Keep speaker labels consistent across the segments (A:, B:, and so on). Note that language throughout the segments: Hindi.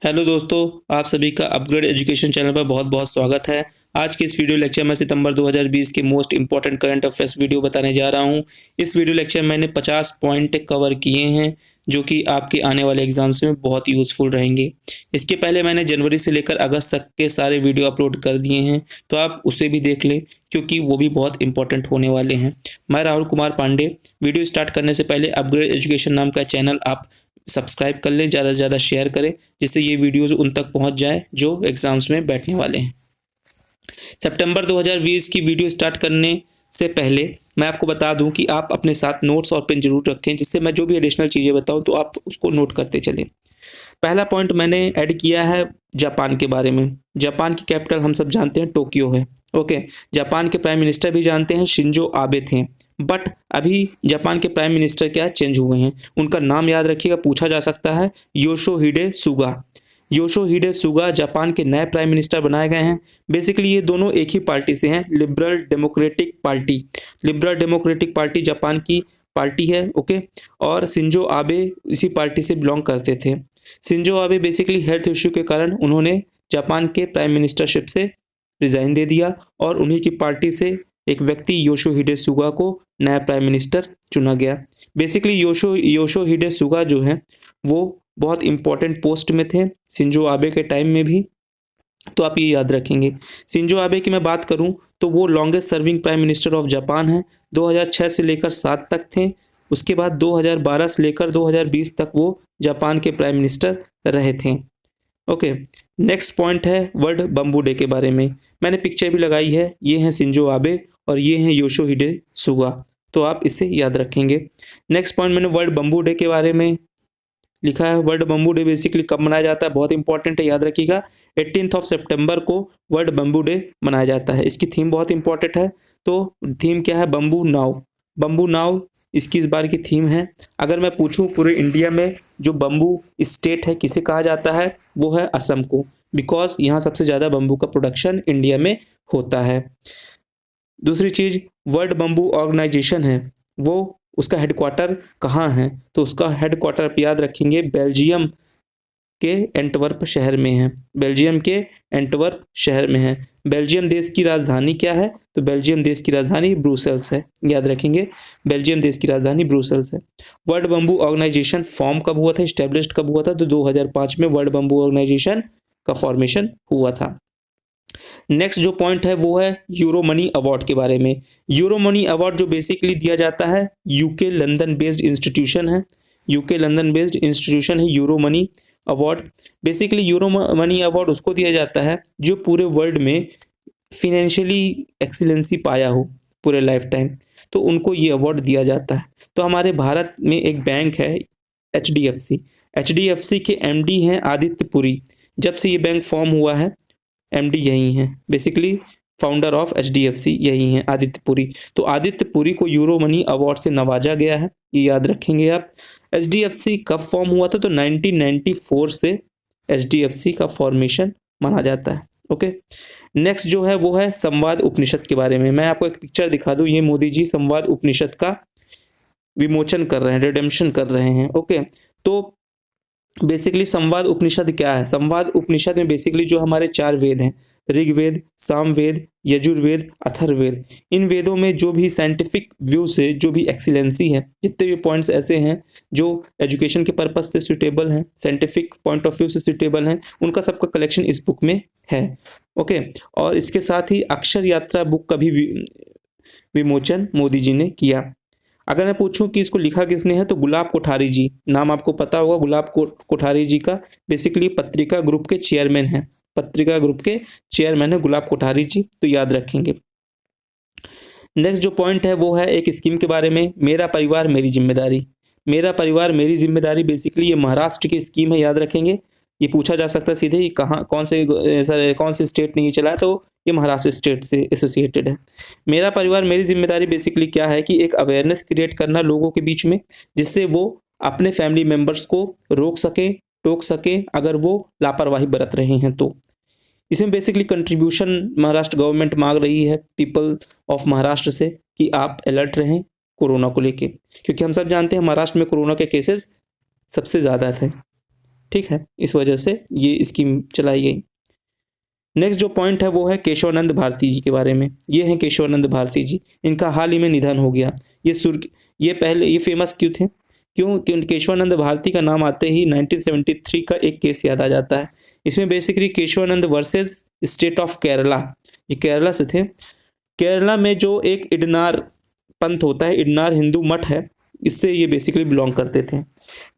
A: हेलो दोस्तों, आप सभी का अपग्रेड एजुकेशन चैनल पर बहुत बहुत स्वागत है। आज के इस वीडियो लेक्चर में सितंबर 2020 के most important current affairs video बताने जा रहा हूं। इस वीडियो लेक्चर में मैंने 50 पॉइंट कवर किए हैं जो कि आपके आने वाले एग्जाम्स में बहुत यूज़फुल रहेंगे। इसके पहले मैंने जनवरी से लेकर अगस्त तक के सारे वीडियो अपलोड कर दिए हैं, तो आप उसे भी देख लें क्योंकि वो भी बहुत इंपॉर्टेंट होने वाले हैं। मैं राहुल कुमार पांडे। वीडियो स्टार्ट करने से पहले अपग्रेड एजुकेशन नाम का चैनल आप सब्सक्राइब कर लें, ज़्यादा से ज़्यादा शेयर करें जिससे ये वीडियोज़ उन तक पहुंच जाए जो एग्ज़ाम्स में बैठने वाले हैं। सितंबर 2020 की वीडियो स्टार्ट करने से पहले मैं आपको बता दूं कि आप अपने साथ नोट्स और पेन जरूर रखें, जिससे मैं जो भी एडिशनल चीज़ें बताऊं तो आप उसको नोट करते चलें। पहला पॉइंट मैंने ऐड किया है जापान के बारे में। जापान की कैपिटल हम सब जानते हैं टोक्यो है। ओके, जापान के प्राइम मिनिस्टर भी जानते हैं शिंजो आबे थे, बट अभी जापान के प्राइम मिनिस्टर क्या चेंज हुए हैं। उनका नाम याद रखिएगा, पूछा जा सकता है, योशिहिडे सुगा। योशिहिडे सुगा जापान के नए प्राइम मिनिस्टर बनाए गए हैं। बेसिकली ये दोनों एक ही पार्टी से हैं, liberal democratic party. Liberal democratic party Japan की पार्टी है। ओके, और शिंजो आबे इसी पार्टी से बिलोंग करते थे। Shinzo Abe basically health issue के कारण उन्होंने जापान के प्राइम मिनिस्टरशिप से रिजाइन दे दिया और उन्हीं की पार्टी से एक व्यक्ति योशिहिडे सुगा को नया प्राइम मिनिस्टर चुना गया। बेसिकली योशिहिडे सुगा जो है वो बहुत इंपॉर्टेंट पोस्ट में थे शिंजो आबे के टाइम में भी, तो आप ये याद रखेंगे। शिंजो आबे की मैं बात करूं तो वो longest serving prime minister of Japan है। 2006 से लेकर 7 तक थे। उसके बाद 2012 से लेकर 2020 तक वो जापान के प्राइम मिनिस्टर रहे थे। ओके, नेक्स्ट पॉइंट है वर्ल्ड बम्बू डे के बारे में। मैंने पिक्चर भी लगाई है, ये हैं शिंजो आबे और ये हैं योशिहिडे सुगा, तो आप इसे याद रखेंगे। नेक्स्ट पॉइंट मैंने वर्ल्ड बम्बू डे के बारे में लिखा है। वर्ल्ड बम्बू डे बेसिकली कब मनाया जाता है, बहुत इंपॉर्टेंट है, याद रखिएगा। 18 सितंबर को वर्ल्ड बम्बू डे मनाया जाता है। इसकी थीम बहुत इंपॉर्टेंट है, तो थीम क्या है, बम्बू नाव। बम्बू नाव इसकी इस बार की थीम है। अगर मैं पूछूं पूरे इंडिया में जो बम्बू स्टेट है किसे कहा जाता है, वो है असम को, बिकॉज यहाँ सबसे ज़्यादा बम्बू का प्रोडक्शन इंडिया में होता है। दूसरी चीज़, वर्ल्ड बम्बू ऑर्गेनाइजेशन है, वो उसका हेडक्वार्टर कहाँ है, तो उसका हेडक्वार्टर आप याद रखेंगे बेल्जियम के एंटवर्प शहर में है। बेल्जियम के एंटवर्प शहर में है। बेल्जियम देश की राजधानी क्या है, तो बेल्जियम देश की राजधानी ब्रुसेल्स है, याद रखेंगे। बेल्जियम देश की राजधानी ब्रुसेल्स है। वर्ल्ड बम्बू ऑर्गेनाइजेशन फॉर्म कब हुआ था, इस्टेब्लिश्ड कब हुआ था, तो 2005 में वर्ल्ड बम्बू ऑर्गेनाइजेशन का फॉर्मेशन हुआ था। नेक्स्ट जो पॉइंट है वो है यूरो मनी अवार्ड के बारे में। यूरो मनी अवार्ड जो बेसिकली दिया जाता है, यूके लंदन बेस्ड इंस्टीट्यूशन है। यूके लंदन बेस्ड इंस्टीट्यूशन है euro money award. Basically euro money award उसको दिया जाता है जो पूरे वर्ल्ड में फिनेंशियली एक्सीलेंसी पाया हो पूरे लाइफ टाइम, तो उनको ये अवार्ड दिया जाता है। तो हमारे भारत में एक बैंक है HDFC। HDFC के MD हैं आदित्य पुरी। जब से ये बैंक फॉर्म हुआ है MD यही हैं, बेसिकली फाउंडर ऑफ HDFC यही हैं आदित्य पुरी। तो आदित्य पुरी को यूरो मनी अवार्ड से नवाजा गया है, ये याद रखेंगे आप। HDFC कब फॉर्म हुआ था, तो 1994 से HDFC का फॉर्मेशन माना जाता है। ओके, नेक्स्ट जो है वो है संवाद उपनिषद के बारे में। मैं आपको एक पिक्चर दिखा दूं, ये मोदी जी संवाद उपनिषद का विमोचन कर रहे हैं, रिडेम्पशन कर रहे हैं। ओके, तो बेसिकली संवाद उपनिषद क्या है, संवाद उपनिषद में बेसिकली जो हमारे 4 वेद हैं, ऋग्वेद, सामवेद, यजुर्वेद, अथर्ववेद, इन वेदों में जो भी साइंटिफिक व्यू से जो भी एक्सीलेंसी है, जितने भी पॉइंट्स ऐसे हैं जो एजुकेशन के पर्पस से सुटेबल हैं, साइंटिफिक पॉइंट ऑफ व्यू से सुटेबल हैं, उनका सबका कलेक्शन इस बुक में है। ओके, और इसके साथ ही अक्षर यात्रा बुक का भी विमोचन मोदी जी ने किया। अगर मैं पूछूं कि इसको लिखा किसने है, तो गुलाब कोठारी जी, नाम आपको पता होगा गुलाब कोठारी जी का। बेसिकली पत्रिका ग्रुप के चेयरमैन हैं, पत्रिका ग्रुप के चेयरमैन है गुलाब कोठारी जी, तो याद रखेंगे। नेक्स्ट जो पॉइंट है वो है एक स्कीम के बारे में, मेरा परिवार मेरी जिम्मेदारी। मेरा परिवार मेरी जिम्मेदारी बेसिकली ये महाराष्ट्र की स्कीम है, याद रखेंगे। ये पूछा जा सकता है सीधे कि कहाँ कौन से स्टेट ने ये चलाया, तो ये महाराष्ट्र स्टेट से एसोसिएटेड है। मेरा परिवार मेरी जिम्मेदारी बेसिकली क्या है कि एक अवेयरनेस क्रिएट करना लोगों के बीच में, जिससे वो अपने फैमिली मेम्बर्स को रोक सके, टोक सके अगर वो लापरवाही बरत रहे हैं। तो इसमें बेसिकली कंट्रीब्यूशन महाराष्ट्र गवर्नमेंट मांग रही है पीपल ऑफ महाराष्ट्र से कि आप अलर्ट रहें कोरोना को लेके, क्योंकि हम सब जानते हैं महाराष्ट्र में कोरोना के केसेस सबसे ज़्यादा थे। ठीक है, इस वजह से ये स्कीम चलाई गई। नेक्स्ट जो पॉइंट है वो है केशवानंद भारती जी के बारे में। ये हैं केशवानंद भारती जी, इनका हाल ही में निधन हो गया। ये पहले ये फेमस क्यों थे? क्यों केशवानंद भारती का नाम आते ही 1973 का एक केस याद आ जाता है। इसमें basically Kesavananda versus state of Kerala, ये केरला से थे। केरला में जो एक इडनार पंथ होता है, इडनार हिंदू मठ है, इससे ये बेसिकली बिलोंग करते थे।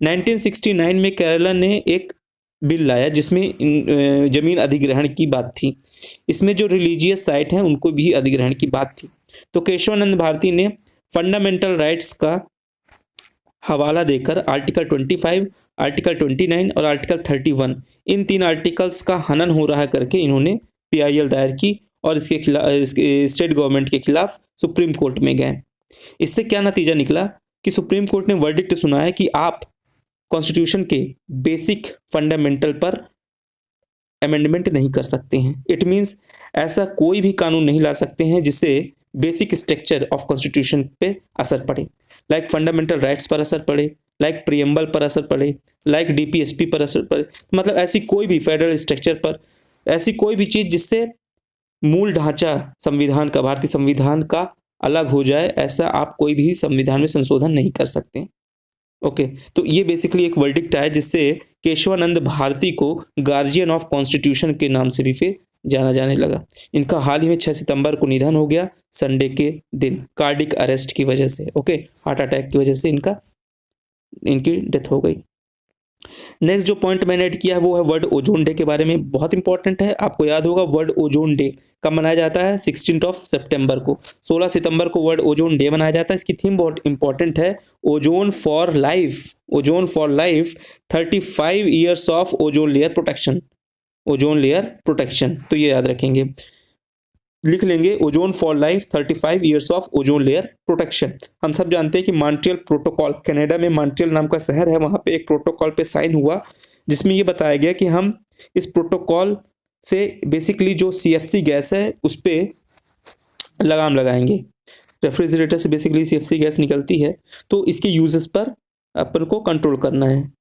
A: 1969 में केरला ने एक बिल लाया जिसमें जमीन अधिग्रहण की बात थी। इसमें जो रिलीजियस साइट हैं उनको भी अधिग्रहण की बात थी। तो केशवानंद भारती ने फंडामेंटल राइट्स का हवाला देकर आर्टिकल 25, आर्टिकल 29 और आर्टिकल 31, इन 3 आर्टिकल्स का हनन हो रहा करके इन्होंने पीआईएल दायर की और इसके खिलाफ स्टेट गवर्नमेंट के खिलाफ सुप्रीम कोर्ट में गए। इससे क्या नतीजा निकला कि सुप्रीम कोर्ट ने वर्डिक्ट सुनाया कि आप कॉन्स्टिट्यूशन के बेसिक फंडामेंटल पर अमेंडमेंट नहीं कर सकते हैं। इट मीन्स ऐसा कोई भी कानून नहीं ला सकते हैं जिससे बेसिक स्ट्रक्चर ऑफ कॉन्स्टिट्यूशन पे असर पड़े, लाइक फंडामेंटल राइट्स पर असर पड़े, लाइक प्रियम्बल पर असर पड़े, लाइक डीपीएसपी पर असर पड़े। मतलब ऐसी कोई भी फेडरल स्ट्रक्चर पर ऐसी कोई भी चीज़ जिससे मूल ढांचा संविधान का, भारतीय संविधान का अलग हो जाए, ऐसा आप कोई भी संविधान में संशोधन नहीं कर सकते। ओके, तो ये बेसिकली एक वर्डिक्ट आया जिससे केशवानंद भारती को गार्जियन ऑफ कॉन्स्टिट्यूशन के नाम से भी फिर जाना जाने लगा। इनका हाल ही में 6 सितंबर को निधन हो गया, संडे के दिन, कार्डिक अरेस्ट की वजह से। ओके, हार्ट अटैक की वजह से इनकी डेथ हो गई। नेक्स्ट जो पॉइंट मैंने ऐड किया है वो है वर्ल्ड ओजोन डे के बारे में। बहुत इंपॉर्टेंट है, आपको याद होगा वर्ल्ड ओजोन डे कब मनाया जाता है? 16 सितंबर को। 16 सितंबर को वर्ल्ड ओजोन डे मनाया जाता है। इसकी थीम बहुत इंपॉर्टेंट है, ozone for life. Ozone for life, 35 years of ozone layer protection. Ozone layer protection, तो ये याद रखेंगे, लिख लेंगे ozone for life 35 years of ozone layer protection. हम सब जानते हैं कि मॉन्ट्रियल प्रोटोकॉल, कनाडा में मॉन्ट्रियल नाम का शहर है, वहाँ पे एक प्रोटोकॉल पे साइन हुआ जिसमें ये बताया गया कि हम इस प्रोटोकॉल से बेसिकली जो सीएफसी गैस है उस पर लगाम लगाएंगे। रेफ्रिजरेटर से बेसिकली सीएफसी गैस निकलती है, तो इसके यूजेस पर अपन को कंट्रोल करना है,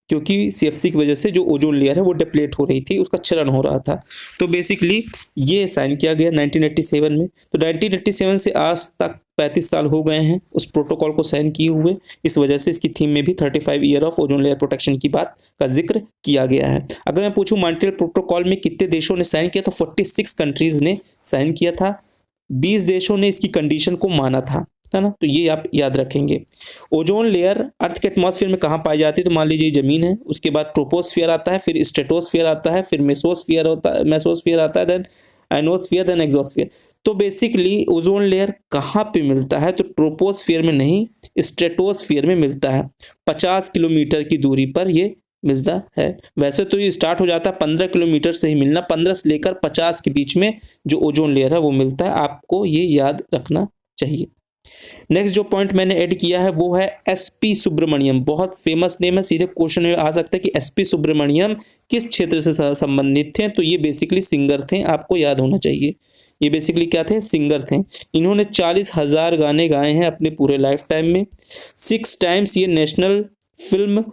A: क्योंकि सीएफसी की वजह से जो ओजोन लेयर है वो डिप्लेट हो रही थी, उसका क्षरण हो रहा था। तो बेसिकली ये साइन किया गया 1987 में। तो 1987 से आज तक 35 साल हो गए हैं उस प्रोटोकॉल को साइन किए हुए। इस वजह से इसकी थीम में भी 35 year of ozone layer protection की बात का जिक्र किया गया है। अगर मैं पूछूं मॉन्ट्रियल प्रोटोकॉल में कितने देशों ने साइन किया, तो 46 कंट्रीज ने साइन किया था। 20 देशों ने इसकी कंडीशन को माना था, है ना। तो ये आप याद रखेंगे। ओजोन लेयर अर्थ के एटमॉस्फेयर में कहाँ पाई जाती है? तो मान लीजिए जमीन है, उसके बाद ट्रोपोस्फियर आता है, फिर स्ट्रेटोस्फियर आता है, फिर मेसोस्फियर आता है, देन आइनोस्फियर, देन एक्सोस्फियर। तो बेसिकली ओजोन लेयर कहाँ पे मिलता है? तो ट्रोपोस्फियर में नहीं, स्ट्रेटोस्फियर में मिलता है। 50 किलोमीटर की दूरी पर ये मिलता है। वैसे तो ये स्टार्ट हो जाता है 15 किलोमीटर से ही मिलना, 15 से लेकर 50 के बीच में जो ओजोन लेयर है वो मिलता है। आपको ये याद रखना चाहिए। नेक्स्ट जो पॉइंट मैंने ऐड किया है वो है एसपी सुब्रमण्यम। बहुत फेमस नेम है, सीधे क्वेश्चन में आ सकता है कि एसपी सुब्रमण्यम किस क्षेत्र से संबंधित थे? तो ये बेसिकली सिंगर थे, आपको याद होना चाहिए। ये बेसिकली क्या थे? सिंगर थे। इन्होंने 40,000 गाने गाए हैं अपने पूरे लाइफ टाइम में। 6 टाइम्स ये नेशनल फिल्म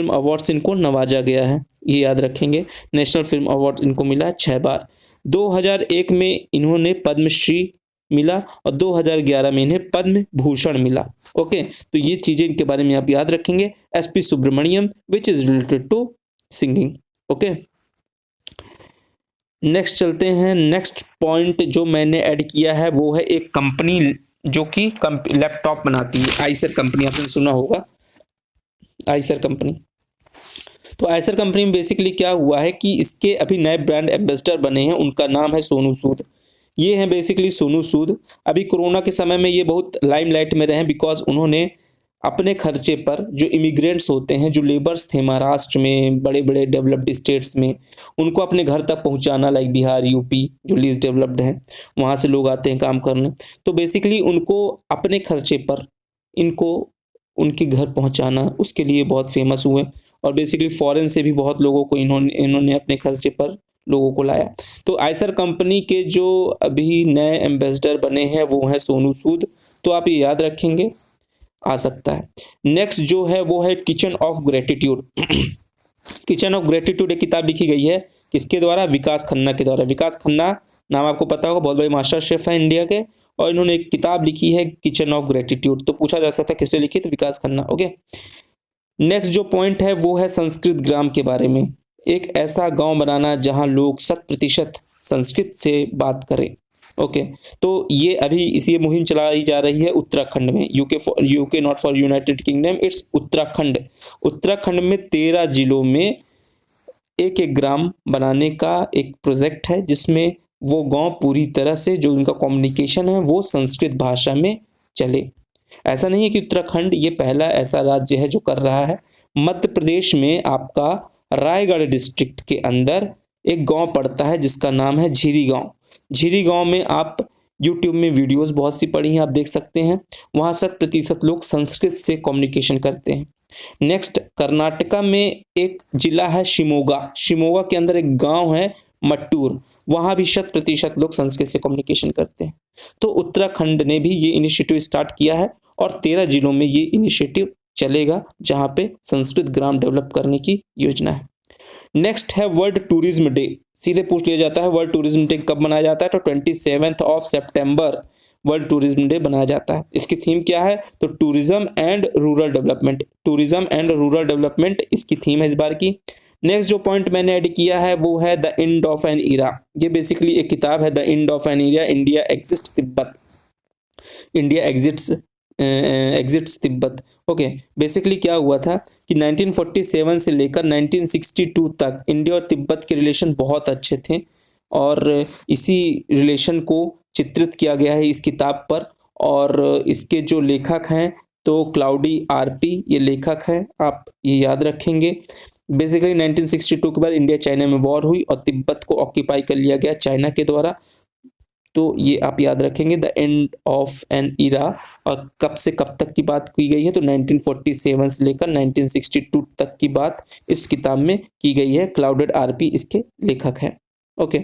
A: अवार्ड्स इनको नवाजा गया है, ये याद रखेंगे। नेशनल फिल्म अवार्ड इनको मिला है 6 बार। 2001 में इन्होंने पद्मश्री मिला और 2011 में इन्हें पद्म भूषण मिला। ओके, तो ये चीजें इनके बारे में आप याद रखेंगे। SP Subrahmanyam which is related to singing. Okay, next चलते हैं। नेक्स्ट पॉइंट जो मैंने ऐड किया है वो है एक कंपनी जो कि लैपटॉप बनाती है, आइसर कंपनी, आपने सुना होगा आइसर कंपनी। तो आइसर कंपनी में बेसिकली क्या हुआ है कि इसके अभी नए ब्रांड एम्बेसडर बने हैं, उनका नाम है सोनू सूद। ये हैं बेसिकली सोनू सूद। अभी कोरोना के समय में ये बहुत लाइमलाइट में रहे बिकॉज उन्होंने अपने खर्चे पर जो इमिग्रेंट्स होते हैं, जो लेबर्स थे महाराष्ट्र में, बड़े बड़े डेवलप्ड स्टेट्स में, उनको अपने घर तक पहुंचाना, लाइक बिहार, यूपी जो लीस्ट डेवलप्ड हैं, वहाँ से लोग आते हैं काम करने। तो बेसिकली उनको अपने खर्चे पर इनको उनके घर पहुंचाना, उसके लिए बहुत फेमस हुए। और बेसिकली फॉरेन से भी बहुत लोगों को इन्होंने अपने खर्चे पर लोगों को लाया। तो आइसर कंपनी के जो अभी नए एम्बेसडर बने हैं वो हैं सोनू सूद। तो आप ये याद रखेंगे। आ सकता है। नेक्स्ट जो है वो है kitchen of gratitude. Kitchen of gratitude एक किताब लिखी गई है किसके द्वारा? विकास खन्ना के द्वारा। विकास खन्ना नाम आपको पता होगा, बहुत बड़े मास्टर शेफ हैं इंडिया के, और इन्होंने एक किताब लिखी है किचन ऑफ ग्रेटिट्यूड। तो पूछा जा सकता है किसने लिखी? तो विकास खन्ना। ओके, नेक्स्ट जो पॉइंट है वो है संस्कृत ग्राम के बारे में। एक ऐसा गांव बनाना जहां लोग 100% संस्कृत से बात करें। ओके, तो ये अभी इसी मुहिम चलाई जा रही है उत्तराखंड में। UK not for United kingdom, it's Uttarakhand. Uttarakhand में 13 जिलों में एक एक ग्राम बनाने का एक प्रोजेक्ट है, जिसमें वो गांव पूरी तरह से जो उनका कम्युनिकेशन है वो संस्कृत भाषा में चले। ऐसा नहीं है कि उत्तराखंड ये पहला ऐसा राज्य है जो कर रहा है। मध्य प्रदेश में आपका रायगढ़ डिस्ट्रिक्ट के अंदर एक गांव पड़ता है जिसका नाम है झीरी गांव। झीरी गांव में आप यूट्यूब में वीडियोस बहुत सी पड़ी हैं, आप देख सकते हैं। वहाँ 100% लोग संस्कृत से कम्युनिकेशन करते हैं। नेक्स्ट, कर्नाटका में एक जिला है शिमोगा। शिमोगा के अंदर एक गांव है मट्टूर, वहाँ भी 100% लोग संस्कृत से कम्युनिकेशन करते हैं। तो उत्तराखंड ने भी ये इनिशिएटिव स्टार्ट किया है और 13 जिलों में ये इनिशिएटिव चलेगा जहाँ पे संस्कृत ग्राम डेवलप करने की योजना है। नेक्स्ट है वर्ल्ड टूरिज्म डे। सीधे पूछ लिया जाता है वर्ल्ड टूरिज्म डे कब मनाया जाता है? तो 27 सितंबर वर्ल्ड टूरिज्म डे मनाया जाता है। इसकी थीम क्या है? तो tourism and rural development. Tourism and rural development इसकी थीम है इस बार की। नेक्स्ट जो पॉइंट मैंने ऐड किया है वो है the end of an era. ये बेसिकली एक किताब है, the end of an era, India exits Tibet. India exits Tibet. Okay, basically क्या हुआ था कि 1947 से लेकर 1962 तक इंडिया और तिब्बत के रिलेशन बहुत अच्छे थे, और इसी रिलेशन को चित्रित किया गया है इस किताब पर। और इसके जो लेखक हैं तो क्लाउडी आरपी ये लेखक है, आप ये याद रखेंगे। बेसिकली 1962 के बाद इंडिया चाइना में वॉर हुई और तिब्बत को ऑक्यूपाई कर लिया गया चाइना के द्वारा। तो ये आप याद रखेंगे, the end of an era. और कब से कब तक की बात की गई है? तो 1947 से लेकर 1962 तक की बात इस किताब में की गई है। क्लाउडेड आरपी इसके लेखक हैं। ओके,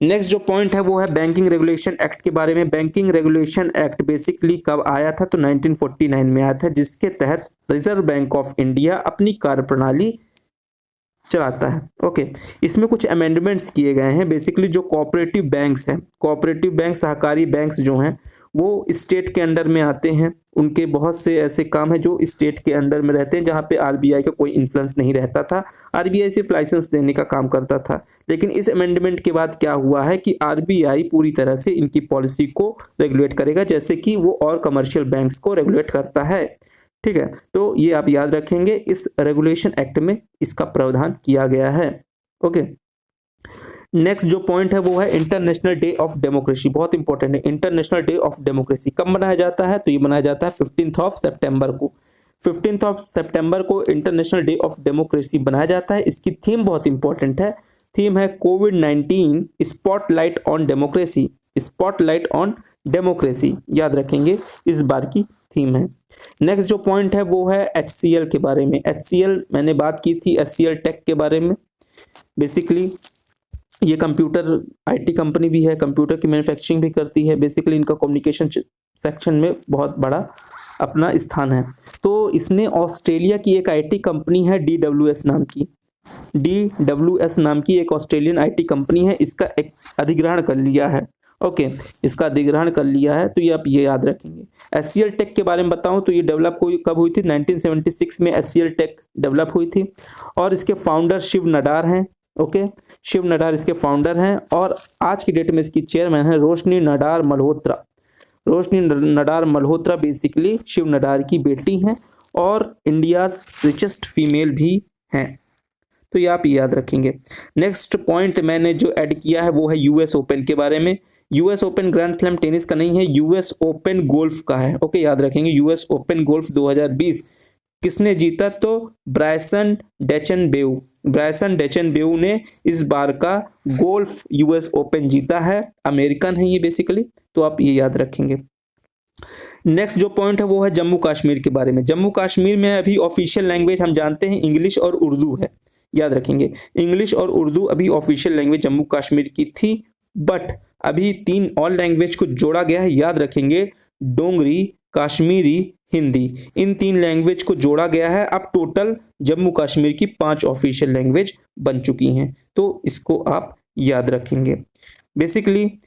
A: नेक्स्ट जो पॉइंट है वो है बैंकिंग रेगुलेशन एक्ट के बारे में। बैंकिंग रेगुलेशन एक्ट बेसिकली कब आया था? तो 1949 में आया था, जिसके तहत रिजर्व बैंक ऑफ इंडिया अपनी कार्यप्रणाली चलाता है। ओके, इसमें कुछ अमेंडमेंट्स किए गए हैं। बेसिकली जो कोऑपरेटिव बैंक्स हैं, कोऑपरेटिव बैंक, सहकारी बैंक्स जो हैं वो स्टेट के अंडर में आते हैं। उनके बहुत से ऐसे काम हैं जो स्टेट के अंडर में रहते हैं, जहाँ पे आरबीआई का कोई इन्फ्लुएंस नहीं रहता था। आरबीआई सिर्फ लाइसेंस देने का काम करता था। लेकिन इस अमेंडमेंट के बाद क्या हुआ है कि आरबीआई पूरी तरह से इनकी पॉलिसी को रेगुलेट करेगा, जैसे कि वो और कमर्शियल बैंक्स को रेगुलेट करता है। ठीक है, तो ये आप याद रखेंगे, इस रेगुलेशन एक्ट में इसका प्रावधान किया गया है। ओके, नेक्स्ट जो पॉइंट है वो है इंटरनेशनल डे ऑफ डेमोक्रेसी। बहुत इंपॉर्टेंट है, इंटरनेशनल डे ऑफ डेमोक्रेसी कब मनाया जाता है? तो ये मनाया जाता है 15 सितंबर को। 15 सितंबर को इंटरनेशनल डे ऑफ डेमोक्रेसी बनाया जाता है। इसकी थीम बहुत इंपॉर्टेंट है, थीम है कोविड-19 spotlight on democracy. Spotlight on democracy याद रखेंगे, इस बार की थीम है। नेक्स्ट जो पॉइंट है वो है HCL के बारे में। HCL मैंने बात की थी HCL टेक के बारे में। बेसिकली ये कंप्यूटर IT कंपनी भी है, कंप्यूटर की मैन्युफैक्चरिंग भी करती है। बेसिकली इनका कम्युनिकेशन सेक्शन में बहुत बड़ा अपना स्थान है। तो इसने ऑस्ट्रेलिया की एक IT कंपनी है DWS नाम की, DWS नाम की एक ऑस्ट्रेलियन IT कंपनी है, इसका एक अधिग्रहण कर लिया है। ओके, इसका अधिग्रहण कर लिया है, तो ये आप ये याद रखेंगे। HCL टेक के बारे में बताऊं तो ये डेवलप कब हुई थी? 1976 में HCL टेक डेवलप हुई थी, और इसके फाउंडर शिव नडार हैं। ओके, शिव नडार इसके फाउंडर हैं, और आज की डेट में इसकी चेयरमैन है रोशनी नडार मल्होत्रा। रोशनी नडार मल्होत्रा बेसिकली शिव नडार की बेटी हैं और इंडिया रिचेस्ट फीमेल भी हैं। तो ये आप याद रखेंगे। नेक्स्ट पॉइंट मैंने जो ऐड किया है वो है US ओपन के बारे में। US open grand slam tennis का नहीं है, US ओपन गोल्फ का है। ओके, याद रखेंगे, US ओपन गोल्फ 2020 किसने जीता? तो ब्रायसन डेचनबेउ। ब्रायसन डेचनबेउ ने इस बार का गोल्फ US ओपन जीता है। अमेरिकन है ये बेसिकली, तो आप ये याद रखेंगे। नेक्स्ट जो पॉइंट है वो है जम्मू कश्मीर के बारे में। जम्मू कश्मीर में अभी ऑफिशियल लैंग्वेज हम जानते हैं इंग्लिश और उर्दू है, याद रखेंगे। इंग्लिश और उर्दू अभी ऑफिशियल लैंग्वेज जम्मू कश्मीर की थी, बट अभी 3 और लैंग्वेज को जोड़ा गया है, याद रखेंगे। डोंगरी, कश्मीरी, हिंदी, इन 3 लैंग्वेज को जोड़ा गया है। अब टोटल जम्मू कश्मीर की 5 ऑफिशियल लैंग्वेज बन चुकी हैं, तो इसको आप याद रखेंगे। बेसिकली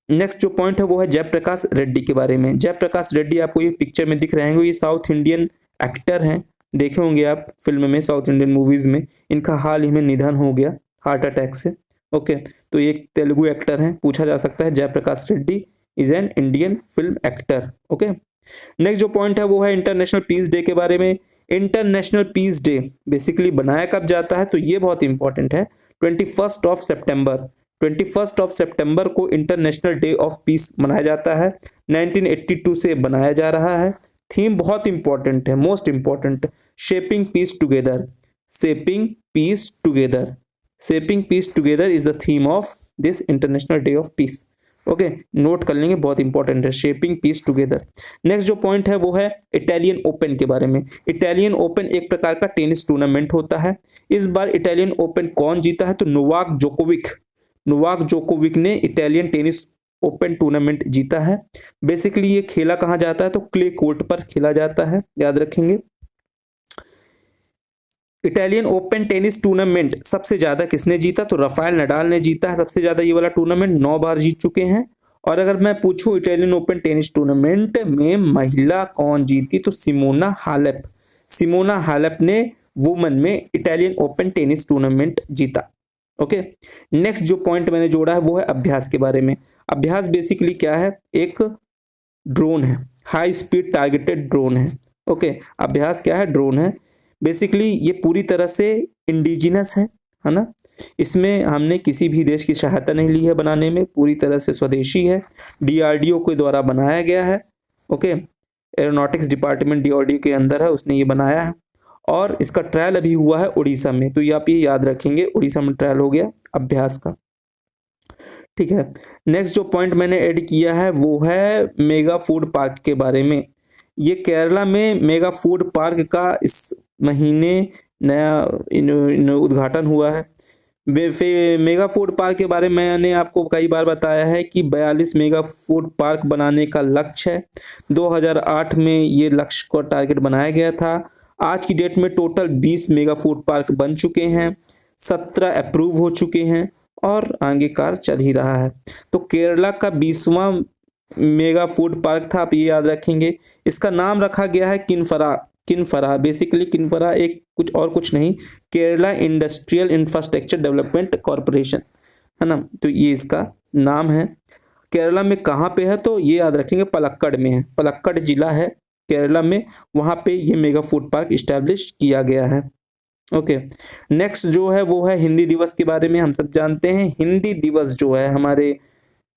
A: नेक्स्ट जो पॉइंट है वो है जयप्रकाश रेड्डी के बारे में। जयप्रकाश रेड्डी आपको ये पिक्चर में दिख रहे हैं, ये साउथ इंडियन एक्टर हैं, देखे होंगे आप फिल्म में, साउथ इंडियन मूवीज में। इनका हाल ही में निधन हो गया हार्ट अटैक से। ओके, तो ये एक तेलुगु एक्टर हैं, पूछा जा सकता है Jayaprakash Reddy is an Indian film actor. Okay, next जो पॉइंट है वो है इंटरनेशनल पीस डे के बारे में। इंटरनेशनल पीस डे बेसिकली बनाया कब जाता है, तो ये बहुत इंपॉर्टेंट है। 21 सितंबर को इंटरनेशनल डे ऑफ पीस मनाया जाता है। 1982 से बनाया जा रहा है। थीम बहुत इंपॉर्टेंट है, most important, shaping peace together. Shaping peace together, shaping peace together is the theme of this international day of peace. Okay, note कर लेंगे, बहुत इंपॉर्टेंट है, शेपिंग पीस टुगेदर। नेक्स्ट जो पॉइंट है वो है इटालियन ओपन के बारे में। इटालियन ओपन एक प्रकार का टेनिस टूर्नामेंट होता है। इस बार इटालियन ओपन कौन जीता है, तो नोवाक जोकोविक ने इटालियन टेनिस ओपन टूर्नामेंट जीता है। बेसिकली ये खेला कहाँ जाता है, तो क्ले कोर्ट पर खेला जाता है, याद रखेंगे। इटालियन ओपन टेनिस टूर्नामेंट सबसे ज्यादा किसने जीता, तो राफेल नडाल ने जीता है सबसे ज्यादा। ये वाला टूर्नामेंट 9 बार जीत चुके हैं। और अगर मैं पूछूं इटालियन ओपन टेनिस टूर्नामेंट में महिला कौन जीती, तो सिमोना हालेप ने वुमेन में इटालियन ओपन टेनिस टूर्नामेंट जीता। ओके, नेक्स्ट जो पॉइंट मैंने जोड़ा है वो है अभ्यास के बारे में। अभ्यास बेसिकली क्या है, एक ड्रोन है, हाई स्पीड टारगेटेड ड्रोन है। ओके, अभ्यास क्या है, ड्रोन है। बेसिकली ये पूरी तरह से इंडिजिनस है ना। इसमें हमने किसी भी देश की सहायता नहीं ली है बनाने में, पूरी तरह से स्वदेशी है, डीआरडीओ के द्वारा बनाया गया है। ओके, एरोनॉटिक्स डिपार्टमेंट डीआरडीओ के अंदर है, उसने ये बनाया है। और इसका ट्रायल अभी हुआ है उड़ीसा में, तो ये आप ये याद रखेंगे, उड़ीसा में ट्रायल हो गया अभ्यास का। ठीक है, नेक्स्ट जो पॉइंट मैंने ऐड किया है वो है मेगा फूड पार्क के बारे में। ये केरला में मेगा फूड पार्क का इस महीने नया उद्घाटन हुआ है। मेगा फूड पार्क के बारे में मैंने आपको कई बार बताया है कि 42 मेगा फूड पार्क बनाने का लक्ष्य है। 2008 में ये लक्ष्य को टारगेट बनाया गया था। आज की डेट में टोटल 20 मेगा फूड पार्क बन चुके हैं, 17 अप्रूव हो चुके हैं और आगे कार्य चल ही रहा है। तो केरला का 20वां मेगा फूड पार्क था, आप ये याद रखेंगे। इसका नाम रखा गया है किनफरा। बेसिकली किनफरा एक कुछ नहीं, Kerala industrial infrastructure development corporation है ना, तो ये इसका नाम है। केरला में कहाँ पे है, तो ये याद रखेंगे पलक्कड़ में है, पलक्कड़ जिला है केरला में, वहाँ पे ये मेगा फूड पार्क इस्टेब्लिश किया गया है। ओके, नेक्स्ट जो है वो है हिंदी दिवस के बारे में। हम सब जानते हैं हिंदी दिवस जो है हमारे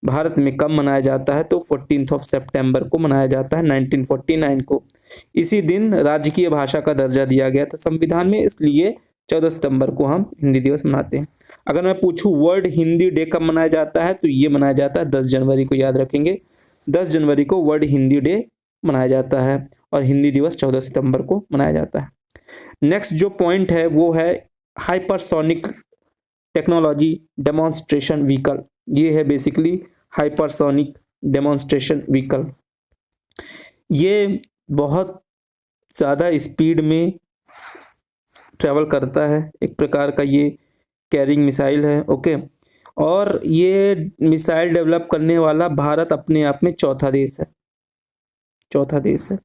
A: भारत में कब मनाया जाता है, तो 14 सितंबर को मनाया जाता है, 1949 को। इसी दिन राजकीय भाषा का दर्जा दिया गया था संविधान में, इसलिए 14 सितंबर को हम हिंदी दिवस मनाते हैं। अगर मैं पूछूं वर्ल्ड हिंदी डे कब मनाया जाता है, तो ये मनाया जाता है 10 जनवरी को, याद रखेंगे। 10 जनवरी को वर्ल्ड हिंदी डे मनाया जाता है और हिंदी दिवस 14 सितंबर को मनाया जाता है। नेक्स्ट जो पॉइंट है वो है हाइपरसोनिक टेक्नोलॉजी डेमोन्स्ट्रेशन व्हीकल। ये है बेसिकली हाइपरसोनिक डेमोन्स्ट्रेशन व्हीकल। ये बहुत ज़्यादा स्पीड में ट्रैवल करता है, एक प्रकार का ये कैरिंग मिसाइल है। ओके, और ये मिसाइल डेवलप करने वाला भारत अपने आप में चौथा देश है।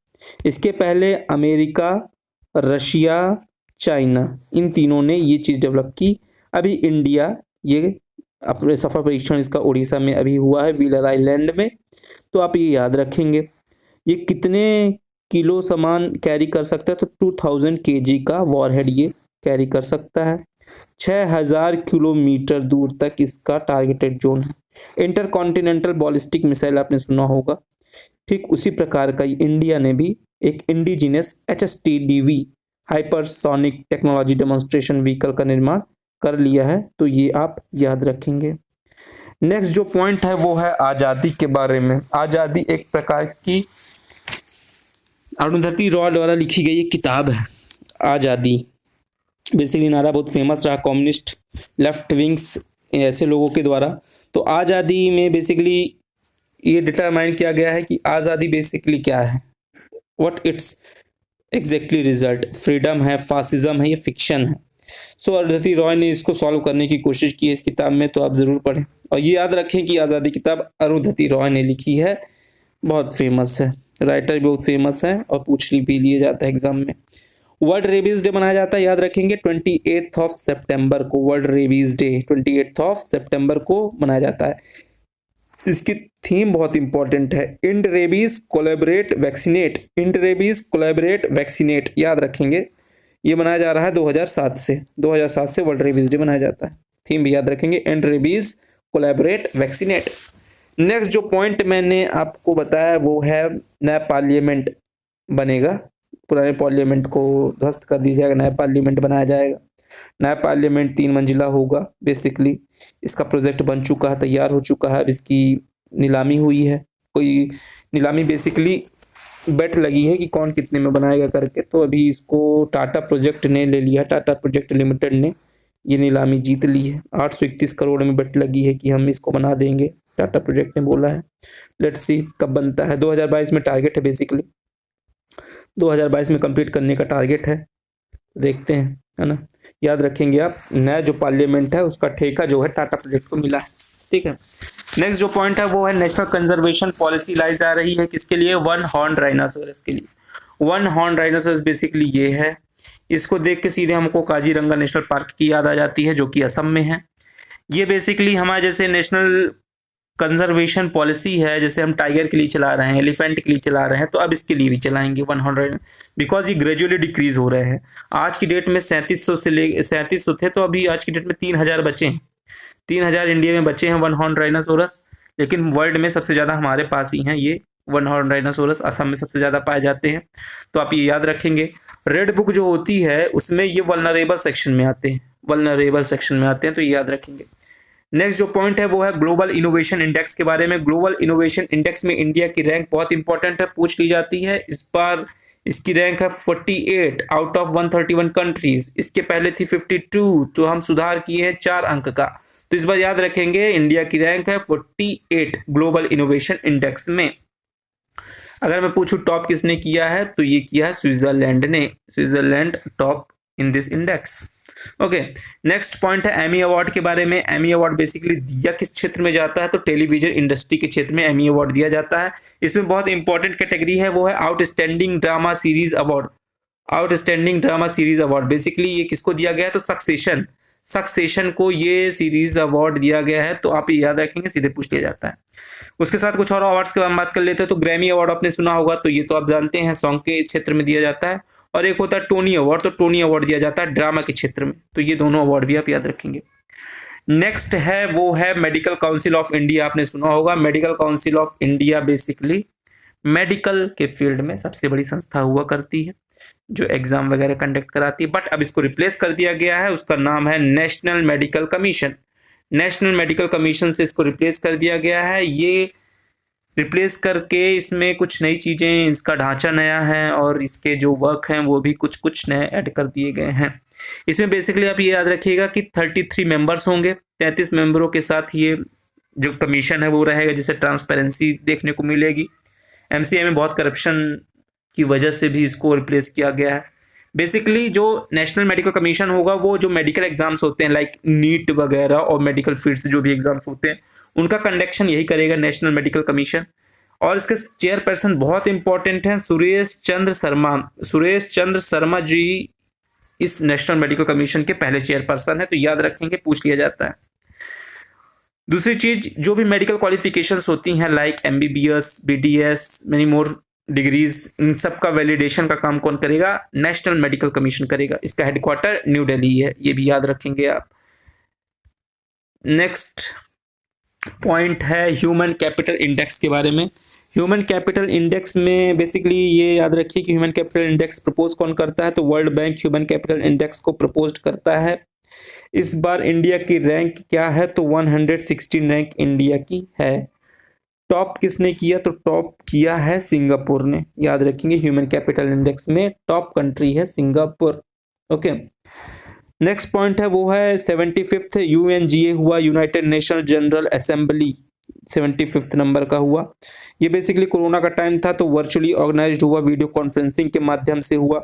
A: इसके पहले अमेरिका, रशिया, चाइना, इन तीनों ने ये चीज़ डेवलप की। अभी इंडिया, ये अपने सफल परीक्षण इसका उड़ीसा में अभी हुआ है, व्हीलर आइलैंड में। तो आप ये याद रखेंगे। ये कितने किलो सामान कैरी कर सकता है, तो 2000 kg का वॉरहेड ये कैरी कर सकता है। 6000 किलोमीटर दूर तक इसका टारगेटेड जोन है। इंटरकॉन्टिनेंटल बॉलिस्टिक मिसाइल आपने सुना होगा, ठीक उसी प्रकार का इंडिया ने भी एक indigenous HSTDV hypersonic technology demonstration vehicle का निर्माण कर लिया है, तो ये आप याद रखेंगे। नेक्स्ट जो पॉइंट है वो है आज़ादी के बारे में। आज़ादी एक प्रकार की अरुंधति रॉय द्वारा लिखी गई एक किताब है आज़ादी। बेसिकली नारा बहुत फेमस रहा कम्युनिस्ट, लेफ्ट विंग्स, ऐसे लोगों के द्वारा। तो आज़ादी में बेसिकली ये डिटरमाइन किया गया है कि आज़ादी बेसिकली क्या है, what it's exactly result, freedom है, फासिज्म है, ये फिक्शन है। सो अरुंधति रॉय ने इसको सॉल्व करने की कोशिश की है इस किताब में, तो आप ज़रूर पढ़ें। और ये याद रखें कि आज़ादी किताब अरुंधति रॉय ने लिखी है, बहुत फेमस है, राइटर भी बहुत फेमस है और पूछ भी लिया जाता है एग्जाम में। वर्ल्ड रेबीज डे मनाया जाता है, याद रखेंगे 28 सितंबर को। वर्ल्ड रेबीज डे 28 सितंबर को मनाया जाता है। इसकी थीम बहुत इंपॉर्टेंट है, end rabies collaborate vaccinate. End rabies collaborate vaccinate, याद रखेंगे। ये मनाया जा रहा है 2007 से वर्ल्ड रेबीज डे मनाया जाता है। थीम भी याद रखेंगे, end rabies collaborate vaccinate. Next जो पॉइंट मैंने आपको बताया वो है नया पार्लियामेंट बनेगा, पुराने पार्लियामेंट को ध्वस्त कर दिया जाएगा, नया पार्लियामेंट बनाया जाएगा। नया पार्लियामेंट 3 मंजिला होगा बेसिकली। इसका प्रोजेक्ट बन चुका है, तैयार हो चुका है, अब इसकी नीलामी हुई है। कोई नीलामी बेसिकली बेट लगी है कि कौन कितने में बनाएगा करके, तो अभी इसको टाटा प्रोजेक्ट ने ले लिया, टाटा प्रोजेक्ट लिमिटेड ने ये नीलामी जीत ली है। 831 करोड़ में बेट लगी है कि हम इसको बना देंगे, टाटा प्रोजेक्ट ने बोला है। लेट्स सी कब बनता है, 2022 में टारगेट है बेसिकली, 2022 में कंप्लीट करने का टारगेट है, देखते हैं, है ना। याद रखेंगे आप, नया जो पार्लियामेंट है उसका ठेका जो है टाटा प्रोजेक्ट को मिला है, ठीक है। नेक्स्ट जो पॉइंट है वो है नेशनल कंजर्वेशन पॉलिसी लाई जा रही है, किसके लिए, वन हॉर्न राइनोसोरस के लिए। वन हॉर्न राइनोसोरस बेसिकली ये है, इसको देख के सीधे हमको काजीरंगा नेशनल पार्क की याद आ जाती है जो कि असम में है। ये बेसिकली हमारे जैसे नेशनल कंजर्वेशन पॉलिसी है, जैसे हम टाइगर के लिए चला रहे हैं, एलिफेंट के लिए चला रहे हैं, तो अब इसके लिए भी चलाएंगे 100, बिकॉज ये ग्रेजुअली डिक्रीज हो रहे हैं। आज की डेट में 3700 थे, तो अभी आज की डेट में 3000 बचे हैं। 3000 इंडिया में बचे हैं वन हॉर्न राइनोसोरस, लेकिन वर्ल्ड में सबसे ज़्यादा हमारे पास ही हैं ये वन हॉर्न राइनोसोरस, असम में सबसे ज़्यादा पाए जाते हैं। तो आप ये याद रखेंगे। रेड बुक जो होती है उसमें ये वल्नरेबल सेक्शन में आते हैं, वल्नरेबल सेक्शन में आते हैं, तो ये याद रखेंगे। नेक्स्ट जो पॉइंट है वो है ग्लोबल इनोवेशन इंडेक्स के बारे में। ग्लोबल इनोवेशन इंडेक्स में इंडिया की रैंक बहुत इंपॉर्टेंट है, पूछ ली जाती है। इस बार इसकी रैंक है 48 आउट ऑफ 131 कंट्रीज। इसके पहले थी 52, तो हम सुधार किए हैं 4 अंक का। तो इस बार याद रखेंगे इंडिया की रैंक है 48 ग्लोबल इनोवेशन इंडेक्स में। अगर मैं पूछूं टॉप किसने किया है, तो ये किया है स्विट्जरलैंड ने, Switzerland top in this index. Okay, next point है एमी अवार्ड के बारे में। एमी अवार्ड बेसिकली दिया किस क्षेत्र में जाता है, तो टेलीविजन इंडस्ट्री के क्षेत्र में एमी अवार्ड दिया जाता है। इसमें बहुत इंपॉर्टेंट कैटेगरी है, वो है outstanding drama series award. Outstanding drama series award basically ये किसको दिया गया है, तो सक्सेशन को ये सीरीज अवार्ड दिया गया है। तो आप ये याद रखेंगे, सीधे पूछ लिया जाता है। उसके साथ कुछ और अवार्ड्स के बारे में बात कर लेते हैं। तो ग्रैमी अवार्ड आपने सुना होगा, तो ये तो आप जानते हैं सॉन्ग के क्षेत्र में दिया जाता है। और एक होता है टोनी अवार्ड, तो टोनी अवार्ड दिया जाता है ड्रामा के क्षेत्र में। तो ये दोनों अवार्ड भी आप याद रखेंगे। नेक्स्ट है वो है मेडिकल काउंसिल ऑफ इंडिया, आपने सुना होगा। Medical council of India basically medical के फील्ड में सबसे बड़ी संस्था हुआ करती है, जो एग्जाम वगैरह कंडक्ट कराती है। बट अब इसको रिप्लेस कर दिया गया है, उसका नाम है national medical commission. National medical commission से इसको रिप्लेस कर दिया गया है। ये रिप्लेस करके इसमें कुछ नई चीज़ें, इसका ढांचा नया है और इसके जो वर्क हैं वो भी कुछ नए ऐड कर दिए गए हैं। इसमें बेसिकली आप ये याद रखिएगा कि 33 मेंबर्स होंगे, 33 मेंबरों के साथ ये जो कमीशन है वो रहेगा, जिसे ट्रांसपेरेंसी देखने को मिलेगी। एमसीए में बहुत करप्शन की वजह से भी इसको रिप्लेस किया गया है। बेसिकली जो नेशनल मेडिकल कमीशन होगा वो जो मेडिकल एग्जाम्स होते हैं लाइक नीट वगैरह और मेडिकल फील्ड से जो भी एग्जाम्स होते हैं उनका कंडक्शन यही करेगा, नेशनल मेडिकल कमीशन। और इसके चेयरपर्सन बहुत इंपॉर्टेंट हैं, सुरेश चंद्र शर्मा। सुरेश चंद्र शर्मा जी इस नेशनल मेडिकल कमीशन के पहले चेयरपर्सन है, तो याद रखेंगे, पूछ लिया जाता है। दूसरी चीज, जो भी मेडिकल क्वालिफिकेशंस होती हैं like MBBS, BDS, many more degrees, इन सब का वैलिडेशन का काम कौन करेगा, नेशनल मेडिकल कमीशन करेगा। इसका हेडक्वार्टर न्यू दिल्ली है, ये भी याद रखेंगे आप। नेक्स्ट पॉइंट है ह्यूमन कैपिटल इंडेक्स के बारे में। ह्यूमन कैपिटल इंडेक्स में बेसिकली ये याद रखिए कि ह्यूमन कैपिटल इंडेक्स प्रपोज कौन करता है, तो world bank human capital index को प्रपोज करता है। इस बार इंडिया की रैंक क्या है, तो 116 रैंक इंडिया की है। टॉप किसने किया, तो टॉप किया है सिंगापुर ने, याद रखेंगे। ह्यूमन कैपिटल इंडेक्स में टॉप कंट्री है सिंगापुर। ओके, नेक्स्ट पॉइंट है वो है 75th UNGA हुआ, United nation general assembly. 75 number का हुआ। ये बेसिकली कोरोना का टाइम था तो वर्चुअली ऑर्गेनाइज्ड हुआ, वीडियो कॉन्फ्रेंसिंग के माध्यम से हुआ।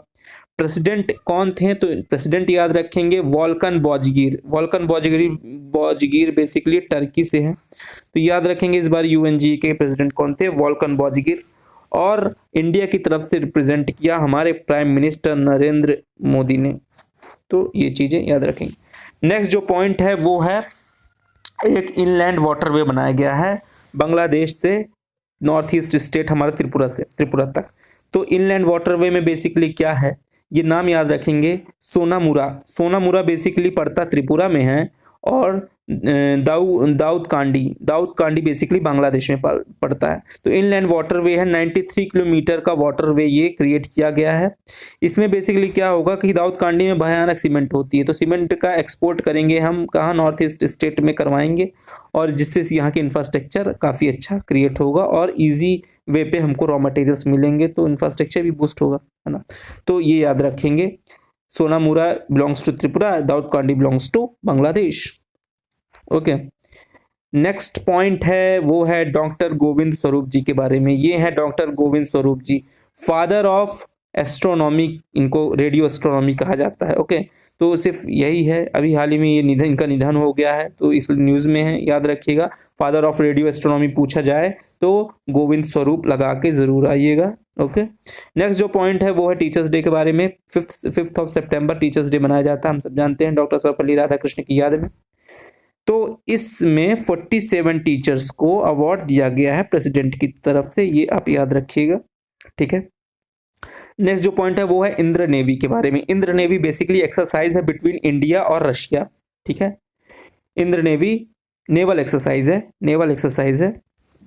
A: प्रेसिडेंट कौन थे? तो प्रेसिडेंट याद रखेंगे वोल्कन बॉजगीर। वोल्कन बॉजगीर बेसिकली टर्की से हैं, तो याद रखेंगे इस बार यूएनजी के प्रेसिडेंट कौन थे? वोल्कन बॉजगीर। और इंडिया की तरफ से रिप्रेजेंट किया हमारे प्राइम मिनिस्टर नरेंद्र मोदी ने। तो ये चीज़ें याद रखेंगे। नेक्स्ट जो पॉइंट है वो है एक इनलैंड वाटरवे बनाया गया है बांग्लादेश से नॉर्थ ईस्ट स्टेट हमारा त्रिपुरा तक। तो इनलैंड वाटरवे में बेसिकली क्या है, ये नाम याद रखेंगे सोनामुरा बेसिकली पड़ता त्रिपुरा में है, और दाऊद कांडी बेसिकली बांग्लादेश में पड़ता है। तो इनलैंड वाटरवे है, 93 किलोमीटर का वाटरवे ये क्रिएट किया गया है। इसमें बेसिकली क्या होगा कि दाऊद कांडी में भयानक सीमेंट होती है, तो सीमेंट का एक्सपोर्ट करेंगे हम कहाँ? नॉर्थ ईस्ट स्टेट में करवाएंगे, और जिससे यहाँ की इंफ्रास्ट्रक्चर काफ़ी अच्छा क्रिएट होगा और ईजी वे पे हमको रॉ मटेरियल्स मिलेंगे, तो इंफ्रास्ट्रक्चर भी बूस्ट होगा, है ना। तो ये याद रखेंगे, Sonamura belongs to Tripura, Daudkandi belongs to Bangladesh. Okay, next point है वो है डॉक्टर गोविंद स्वरूप जी के बारे में। ये है doctor Govind Swarup ji, father of astronomy, इनको रेडियो एस्ट्रोनॉमी कहा जाता है। ओके, तो सिर्फ यही है, अभी हाल ही में ये इनका निधन हो गया है, तो इस न्यूज़ में है, याद रखिएगा। फादर ऑफ रेडियो एस्ट्रोनॉमी पूछा जाए तो गोविंद स्वरूप लगा के ज़रूर आइएगा। ओके, नेक्स्ट जो पॉइंट है वो है टीचर्स डे के बारे में। 5 सितंबर टीचर्स डे मनाया जाता है, हम सब जानते हैं, डॉक्टर सर्वपल्ली राधाकृष्ण की याद में। तो इसमें 47 टीचर्स को अवार्ड दिया गया है प्रेसिडेंट की तरफ से, ये आप याद रखिएगा, ठीक है। नेक्स्ट जो पॉइंट है वो है इंद्र नेवी के बारे में। इंद्र नेवी बेसिकली एक्सरसाइज है बिटवीन इंडिया और रशिया, ठीक है। इंद्र नेवी नेवल एक्सरसाइज है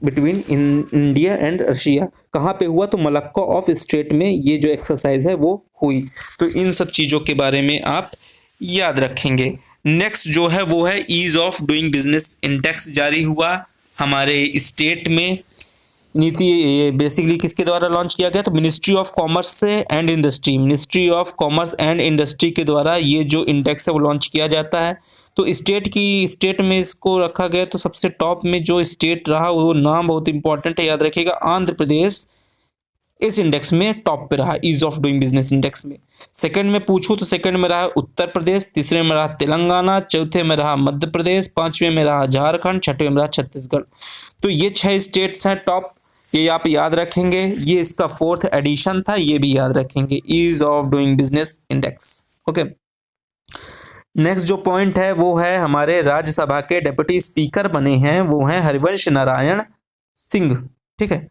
A: बिटवीन इंडिया एंड रशिया। कहाँ पे हुआ? तो मलक्का ऑफ स्ट्रेट में ये जो एक्सरसाइज है वो हुई। तो इन सब चीज़ों के बारे में आप याद रखेंगे। नेक्स्ट जो है वो है ease of doing business index जारी हुआ हमारे स्टेट में। नीति ये बेसिकली किसके द्वारा लॉन्च किया गया? तो ministry of commerce and industry के द्वारा ये जो इंडेक्स है वो लॉन्च किया जाता है। तो स्टेट में इसको रखा गया, तो सबसे टॉप में जो स्टेट रहा वो नाम बहुत इंपॉर्टेंट है, याद रखिएगा, आंध्र प्रदेश इस इंडेक्स में टॉप पे रहा, ease of doing business index में। सेकंड में पूछूं तो सेकंड में रहा उत्तर प्रदेश, तीसरे में रहा तेलंगाना, चौथे में रहा मध्य प्रदेश, पांचवें में रहा झारखंड, छठवें में रहा छत्तीसगढ़। तो ये 6 स्टेट्स हैं टॉप, ये आप याद रखेंगे। ये इसका 4th एडिशन था, ये भी याद रखेंगे, ease of doing business index. Okay, next जो पॉइंट है वो है हमारे राज्यसभा के डिप्टी स्पीकर बने हैं वो हैं हरिवंश नारायण सिंह, ठीक है।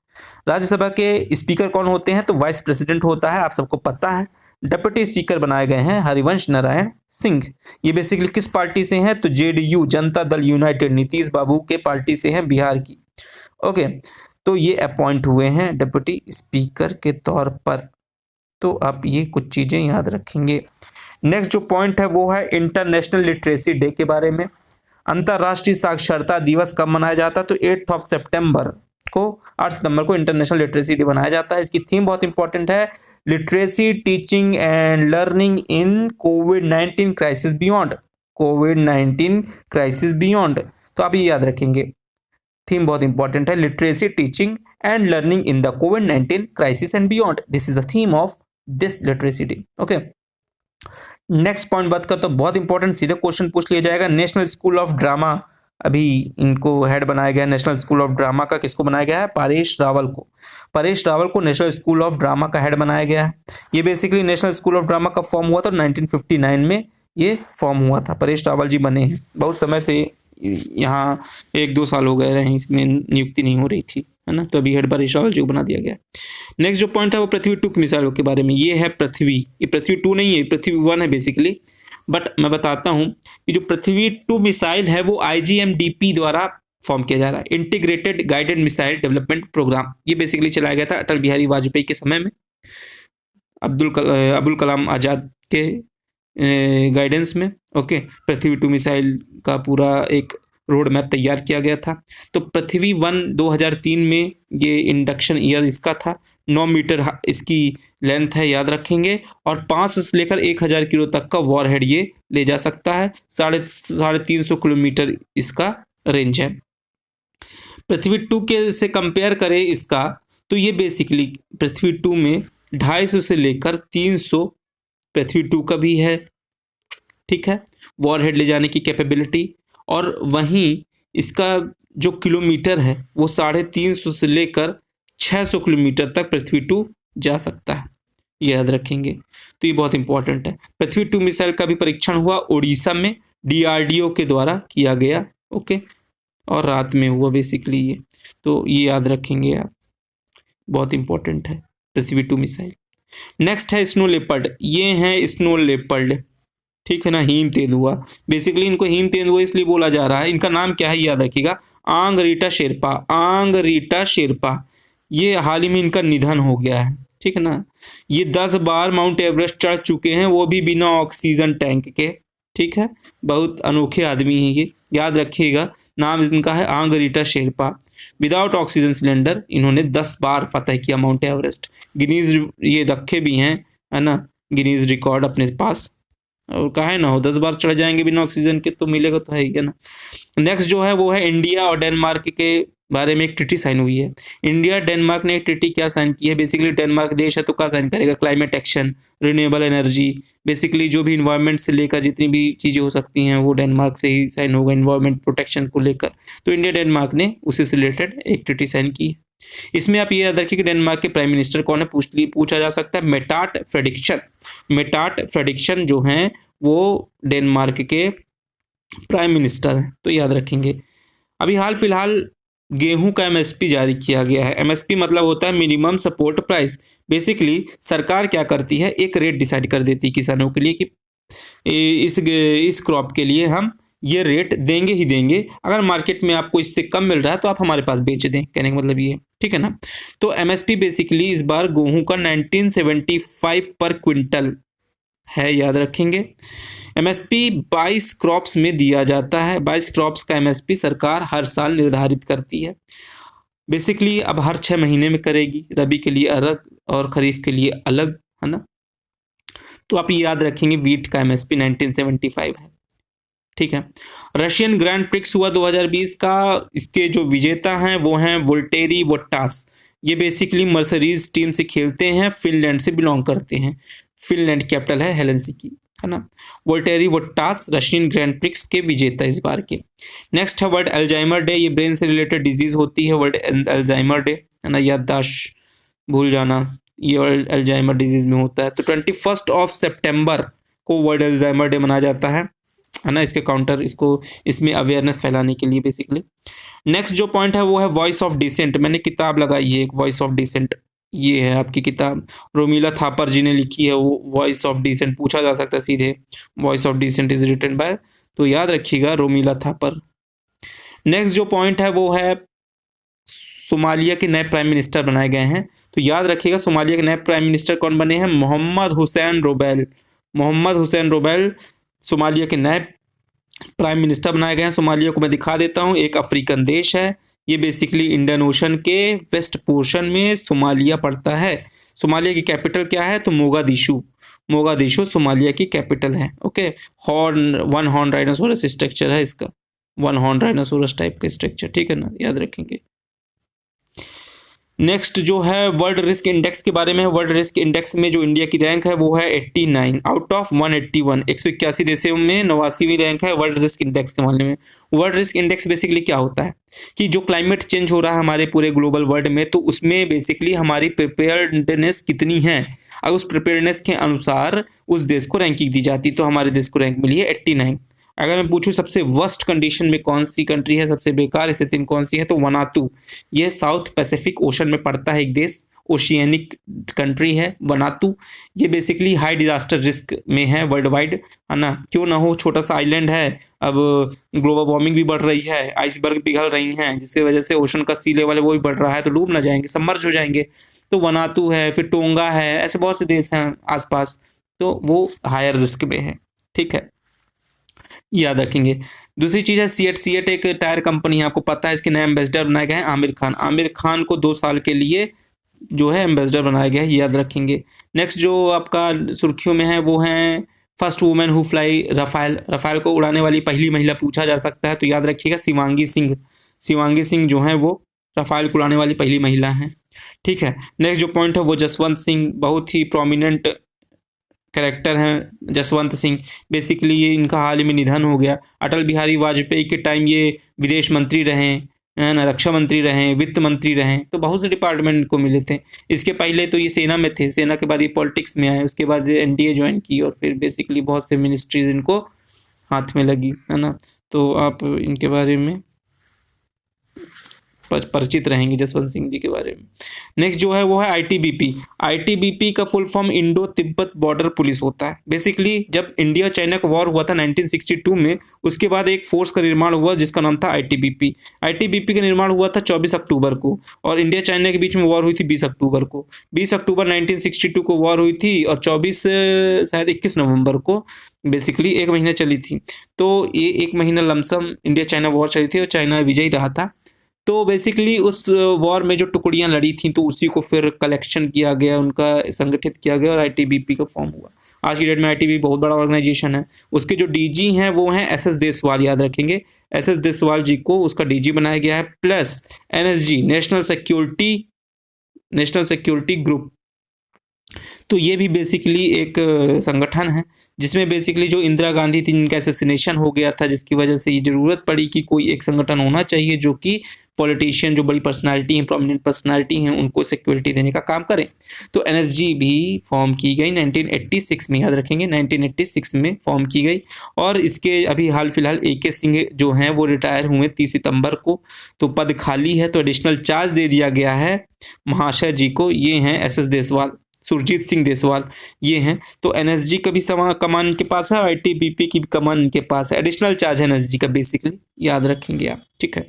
A: राज्यसभा के स्पीकर कौन होते हैं? तो वाइस प्रेसिडेंट होता है, आप सबको पता है। डिप्टी स्पीकर बनाए गए हैं हरिवंश नारायण सिंह। ये बेसिकली किस पार्टी से हैं? तो जेडीयू, जनता दल यूनाइटेड, नीतीश बाबू के पार्टी से हैं, बिहार की। ओके, तो ये अपॉइंट हुए हैं डिप्टी स्पीकर के तौर पर। तो आप ये कुछ चीज़ें याद रखेंगे। नेक्स्ट जो पॉइंट है वो है इंटरनेशनल लिटरेसी डे के बारे में। अंतर्राष्ट्रीय साक्षरता दिवस कब मनाया जाता है? तो 8 सितंबर को, 8 सितंबर को इंटरनेशनल लिटरेसी डे मनाया जाता है। इसकी थीम बहुत इंपॉर्टेंट है, literacy teaching and learning in covid crisis beyond. तो आप ये याद रखेंगे, थीम बहुत इंपॉर्टेंट है, literacy teaching and learning in the covid crisis and beyond. This is the theme of this literacy day. Okay, next point बात करते हैं, बहुत इंपॉर्टेंट, सीधे क्वेश्चन पूछ लिया जाएगा। नेशनल स्कूल ऑफ ड्रामा, अभी इनको हेड बनाया गया है नेशनल स्कूल ऑफ ड्रामा का। किसको बनाया गया है? परेश रावल को नेशनल स्कूल ऑफ ड्रामा का हेड बनाया गया है। ये basically national school of drama का फॉर्म हुआ था 1959 में, ये फॉर्म हुआ था। परेश रावल जी बने हैं, बहुत समय से यहाँ 1-2 साल हो गए रहे, इसमें नियुक्ति नहीं हो रही थी, है ना। तो अभी हेड परेश रावल जी को बना दिया गया। नेक्स्ट जो पॉइंट है वो पृथ्वी 2 की मिसाइलों के बारे में। ये है पृथ्वी, ये पृथ्वी 2 नहीं है, पृथ्वी 1 है बेसिकली, बट मैं बताता हूँ कि जो पृथ्वी 2 मिसाइल है वो IGMDP द्वारा फॉर्म किया जा रहा है, integrated guided missile development programme. ये बेसिकली चलाया गया था अटल बिहारी वाजपेयी के समय में, अब्दुल कलाम आज़ाद के गाइडेंस में। ओके, पृथ्वी 2 मिसाइल का पूरा एक रोड मैप तैयार किया गया था। तो पृथ्वी 1 2003 में ये इंडक्शन ईयर इसका था। 9 मीटर इसकी लेंथ है, याद रखेंगे, और 500 से लेकर 1000 किलो तक का वॉरहेड ये ले जा सकता है। 350 किलोमीटर इसका रेंज है। पृथ्वी 2 के से कंपेयर करें इसका, तो ये बेसिकली पृथ्वी 2 में 250 से लेकर 300 पृथ्वी 2 का भी है, ठीक है, वॉरहेड ले जाने की कैपेबिलिटी। और वहीं इसका जो किलोमीटर है वो 350 से लेकर 600 किलोमीटर तक पृथ्वी 2 जा सकता है, ये याद रखेंगे। तो ये बहुत इंपॉर्टेंट है। पृथ्वी 2 मिसाइल का भी परीक्षण हुआ उड़ीसा में, DRDO के द्वारा किया गया, ओके, और रात में हुआ बेसिकली ये, तो ये याद रखेंगे आप, बहुत इंपॉर्टेंट है पृथ्वी 2 मिसाइल। नेक्स्ट है स्नो लेपर्ड, ये हैं स्नो लेपर्ड, ठीक है ना, हिम तेंदुआ। बेसिकली इनको हिम तेंदुआ इसलिए बोला जा रहा है, इनका नाम क्या है याद रखिएगा, आंग रीटा शेरपा, आंग रीटा शेरपा। ये हाल ही में इनका निधन हो गया है, ठीक है ना। ये 10 बार माउंट एवरेस्ट चढ़ चुके हैं, वो भी बिना ऑक्सीजन टैंक के, ठीक है, बहुत अनोखे आदमी हैं ये, याद रखिएगा। नाम इनका है आंग Rita Sherpa. Without oxygen cylinder इन्होंने 10 बार फतह किया माउंट एवरेस्ट। गिनीज ये रखे भी हैं, है ना, गिनीज रिकॉर्ड अपने पास, और कहा है ना हो 10 बार चढ़ जाएंगे बिना ऑक्सीजन के तो मिलेगा तो है ही, है ना। नेक्स्ट जो है वो है इंडिया और डेनमार्क के बारे में एक ट्रीटी साइन हुई है। इंडिया डेनमार्क ने एक ट्रीटी क्या साइन की है, बेसिकली डेनमार्क देश है तो क्या साइन करेगा, climate action, renewable energy, basically जो भी इन्वायरमेंट से लेकर जितनी भी चीज़ें हो सकती हैं वो डेनमार्क से ही साइन होगा, इन्वायरमेंट प्रोटेक्शन को लेकर। तो इंडिया डेनमार्क ने उसी से रिलेटेड एक ट्रीटी साइन की। इसमें आप ये याद रखिए कि डेनमार्क के प्राइम मिनिस्टर कौन है, पूछा जा सकता है, मेटाट फ्रेडिक्सन। मेटाट फ्रेडिक्सन जो हैं वो डेनमार्क के प्राइम मिनिस्टर हैं, तो याद रखेंगे। अभी हाल फिलहाल गेहूं का MSP जारी किया गया है। MSP मतलब होता है मिनिमम सपोर्ट प्राइस। बेसिकली सरकार क्या करती है, एक रेट डिसाइड कर देती है किसानों के लिए कि इस क्रॉप के लिए हम ये रेट देंगे ही देंगे, अगर मार्केट में आपको इससे कम मिल रहा है तो आप हमारे पास बेच दें, कहने का मतलब ये, ठीक है ना। तो MSP बेसिकली इस बार गेहूं का 1975 पर क्विंटल है, याद रखेंगे। MSP 22 क्रॉप्स में दिया जाता है। 22 क्रॉप्स का MSP सरकार हर साल निर्धारित करती है। बेसिकली अब हर 6 महीने में करेगी, रबी के लिए अलग और खरीफ के लिए अलग, है ना। तो आप ये याद रखेंगे वीट का MSP 1975 है, ठीक है। रशियन ग्रैंड प्रिक्स हुआ 2020 का, इसके जो विजेता हैं वो हैं वोल्टेरी वोट्टास। ये बेसिकली मर्सरीज टीम से खेलते हैं, फिनलैंड से बिलोंग करते हैं, फिनलैंड कैपिटल है हेलेंसिकी, है ना। वोल्टेरी वोट्टास रशियन ग्रैंड प्रिक्स के विजेता इस बार के। नेक्स्ट है वर्ल्ड अल्जाइमर डे, ये ब्रेन से रिलेटेड डिजीज होती है, वर्ल्ड अल्जाइमर डे, है ना, याददाश्त भूल जाना, ये वर्ल्ड अल्जाइमर डिजीज में होता है। तो 21 सितंबर को वर्ल्ड अल्जाइमर डे मनाया जाता है ना, इसके काउंटर इसमें अवेयरनेस फैलाने के लिए बेसिकली। नेक्स्ट जो पॉइंट है वो है वॉइस ऑफ डिसेंट। मैंने किताब लगाई है एक, वॉइस ऑफ डिसेंट, ये है आपकी किताब, रोमिला थापर जी ने लिखी है वो वॉइस ऑफ डिसेंट। पूछा जा सकता है सीधे, voice of dissent is written by, तो याद रखिएगा रोमिला थापर। नेक्स्ट जो पॉइंट है वो है सोमालिया के नए प्राइम मिनिस्टर बनाए गए हैं, तो याद रखिएगा सोमालिया के नए प्राइम मिनिस्टर कौन बने हैं, मोहम्मद हुसैन रोबेल। मोहम्मद हुसैन रोबेल सोमालिया के नए प्राइम मिनिस्टर बनाए गए हैं। सोमालिया को मैं दिखा देता हूँ, एक अफ्रीकन देश है, ये बेसिकली इंडियन ओशन के वेस्ट पोर्शन में सोमालिया पड़ता है। सोमालिया की कैपिटल क्या है, तो मोगादिशु। मोगादिशु सोमालिया की कैपिटल है, okay. One horn rhinoceros structure है इसका, वन हॉर्न राइनोसोरस टाइप का स्ट्रक्चर, ठीक है ना, याद रखेंगे। नेक्स्ट जो है वर्ल्ड रिस्क इंडेक्स के बारे में। वर्ल्ड रिस्क इंडेक्स में जो इंडिया की रैंक है वो है 89 आउट ऑफ 181। 181 देशों में 89वीं रैंक है वर्ल्ड रिस्क इंडेक्स के मामले में। वर्ल्ड रिस्क इंडेक्स बेसिकली क्या होता है कि जो क्लाइमेट चेंज हो रहा है हमारे पूरे ग्लोबल वर्ल्ड में, तो उसमें बेसिकली हमारी प्रिपेयर्डनेस कितनी है, अगर उस प्रिपेयर्डनेस के अनुसार उस देश को रैंकिंग दी जाती है। तो हमारे देश को रैंक मिली है 89। अगर मैं पूछूं सबसे वर्स्ट कंडीशन में कौन सी कंट्री है, सबसे बेकार स्थिति में कौन सी है, तो वनातु। ये साउथ पैसिफिक ओशन में पड़ता है एक देश, ओशियानिक कंट्री है वनातु। ये बेसिकली हाई डिजास्टर रिस्क में है वर्ल्ड वाइड, है ना। क्यों ना हो, छोटा सा आइलैंड है, अब ग्लोबल वार्मिंग भी बढ़ रही है, आइसबर्ग पिघल रही हैं, जिसकी वजह से ओशन का सी लेवल है वो भी बढ़ रहा है, तो डूब ना जाएंगे, सबमर्ज हो जाएंगे। तो वनातु है, फिर टोंगा है, ऐसे बहुत से देश हैं आसपास, तो वो हायर रिस्क में है, ठीक है, याद रखेंगे। दूसरी चीज़ है सीएट। सीएट एक टायर कंपनी है, आपको पता है, इसके नए एम्बेसडर बनाए गए हैं आमिर खान। आमिर खान को 2 साल के लिए जो है एम्बेसडर बनाया गया है, याद रखेंगे। नेक्स्ट जो आपका सुर्खियों में है वो हैं first women who fly Rafale. Rafale को उड़ाने वाली पहली महिला पूछा जा सकता है, तो याद रखिएगा शिवांगी सिंह। शिवांगी सिंह जो हैं वो राफेल को उड़ाने वाली पहली महिला हैं। ठीक है, नेक्स्ट जो पॉइंट है वो जसवंत सिंह, बहुत ही प्रोमिनेंट कैरेक्टर हैं जसवंत सिंह। बेसिकली ये इनका हाल ही में निधन हो गया। अटल बिहारी वाजपेयी के टाइम ये विदेश मंत्री रहे, है ना, रक्षा मंत्री रहे, वित्त मंत्री रहे, तो बहुत से डिपार्टमेंट इनको मिले थे। इसके पहले तो ये सेना में थे, सेना के बाद ये पॉलिटिक्स में आए, उसके बाद एनडीए ज्वाइन की और फिर बेसिकली बहुत से मिनिस्ट्रीज इनको हाथ में लगी, है ना। तो आप इनके बारे में परिचित रहेंगे जसवंत सिंह जी के बारे में। नेक्स्ट जो है वो है आईटीबीपी। आईटीबीपी का full form Indo Tibet border police होता है। बेसिकली जब इंडिया चाइना का वॉर हुआ था 1962 में, उसके बाद एक फोर्स का निर्माण हुआ जिसका नाम था आईटीबीपी। आईटीबीपी का निर्माण हुआ था 24 अक्टूबर को और इंडिया चाइना के बीच में वॉर हुई थी 20 अक्टूबर को। 20 अक्टूबर 1962 को वॉर हुई थी और 21 नवंबर को बेसिकली 1 महीना चली थी। तो ये 1 महीना लमसम इंडिया चाइना वॉर चली थी और चाइना विजयी रहा था। तो बेसिकली उस वॉर में जो टुकड़ियां लड़ी थी तो उसी को फिर कलेक्शन किया गया, उनका संगठित किया गया और आईटीबीपी का फॉर्म हुआ। आज की डेट में आईटीबीपी बहुत बड़ा ऑर्गेनाइजेशन है। उसके जो डीजी हैं वो हैं एसएस देसवाल, याद रखेंगे एसएस देसवाल जी को उसका डीजी बनाया गया है। Plus NSG national security group, तो ये भी बेसिकली एक संगठन है जिसमें बेसिकली जो इंदिरा गांधी थी जिनका असैसिनेशन हो गया था, जिसकी वजह से ये ज़रूरत पड़ी कि कोई एक संगठन होना चाहिए जो कि पॉलिटिशियन, जो बड़ी पर्सनालिटी हैं, प्रोमिनेंट पर्सनालिटी हैं, उनको सिक्योरिटी देने का काम करें। तो एनएसजी भी फॉर्म की गई 1986 में, याद रखेंगे 1986 में फॉर्म की गई। और इसके अभी हाल फिलहाल AK सिंह जो हैं वो रिटायर हुए 30 सितंबर को, तो पद खाली है तो एडिशनल चार्ज दे दिया गया है महाशय जी को। ये हैं एसएस देसवाल, सुरजीत सिंह देसवाल, ये हैं। तो एनएसजी का भी कमान इनके पास है, आईटीबीपी की भी कमान इनके पास है। एडिशनल चार्ज है एनएसजी का बेसिकली, याद रखेंगे आप। ठीक है,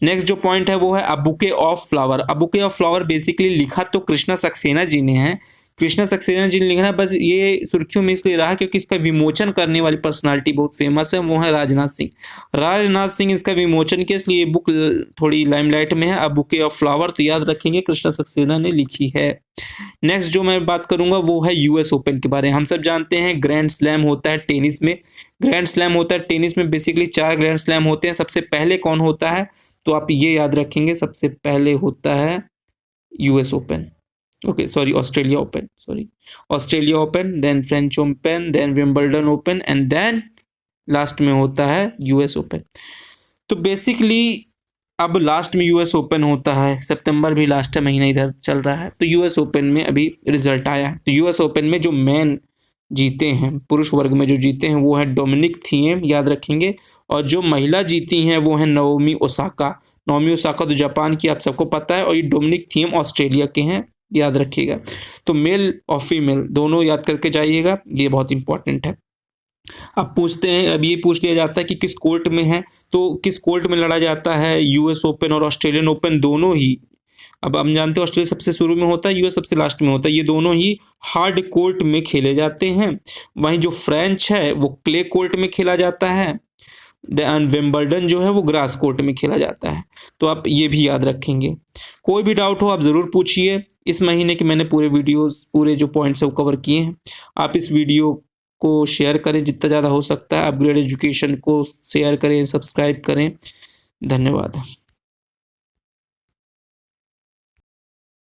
A: नेक्स्ट जो पॉइंट है वो है a bouquet of flower. A bouquet of flower basically लिखा तो कृष्णा सक्सेना जी ने है, कृष्णा सक्सेना जी ने लिखा है, बस ये सुर्खियों में इसलिए रहा क्योंकि इसका विमोचन करने वाली पर्सनालिटी बहुत फेमस है, वो है राजनाथ सिंह। राजनाथ सिंह इसका विमोचन किया, इसलिए ये बुक थोड़ी लाइमलाइट में है, अ बुके ऑफ फ्लावर, तो याद रखेंगे कृष्णा सक्सेना ने लिखी है। नेक्स्ट जो मैं बात करूंगा वो है यूएस ओपन के बारे में। हम सब जानते हैं ग्रैंड स्लैम होता है टेनिस में, ग्रैंड स्लैम होता है टेनिस में, बेसिकली 4 ग्रैंड स्लैम होते हैं। सबसे पहले कौन होता है तो आप ये याद रखेंगे, सबसे पहले होता है US open, okay sorry Australia open, Australia open, then French open, then Wimbledon open and then last में होता है यूएस ओपन। तो बेसिकली अब लास्ट में यूएस ओपन होता है, सितंबर भी लास्ट महीना इधर चल रहा है, तो यूएस ओपन में अभी रिजल्ट आया है। तो यूएस ओपन में जो मैन जीते हैं, पुरुष वर्ग में जो जीते हैं वो है डोमिनिक थिएम, याद रखेंगे। और जो महिला जीती हैं वो है नाओमी ओसाका। नाओमी ओसाका तो जापान की आप सबको पता है, और ये डोमिनिक थिएम ऑस्ट्रेलिया के हैं, याद रखिएगा। तो मेल और फीमेल दोनों याद करके जाइएगा, ये बहुत इंपॉर्टेंट है। अब पूछते हैं, अब ये पूछ लिया जाता है कि किस कोर्ट में है, तो किस कोर्ट में लड़ा जाता है यूएस ओपन और ऑस्ट्रेलियन ओपन दोनों ही। अब हम जानते हैं ऑस्ट्रेलिया सबसे शुरू में होता है, यूएस सबसे लास्ट में होता है। ये दोनों ही हार्ड कोर्ट में खेले जाते हैं। वहीं जो फ्रेंच है वो क्ले कोर्ट में खेला जाता है, एंड विंबलडन जो है वो ग्रास कोर्ट में खेला जाता है। तो आप ये भी याद रखेंगे। कोई भी डाउट हो आप ज़रूर पूछिए। इस महीने के मैंने पूरे जो पॉइंट्स है वो कवर किए हैं। आप इस वीडियो को शेयर करें जितना ज़्यादा हो सकता है, अपग्रेड एजुकेशन को शेयर करें, सब्सक्राइब करें। धन्यवाद।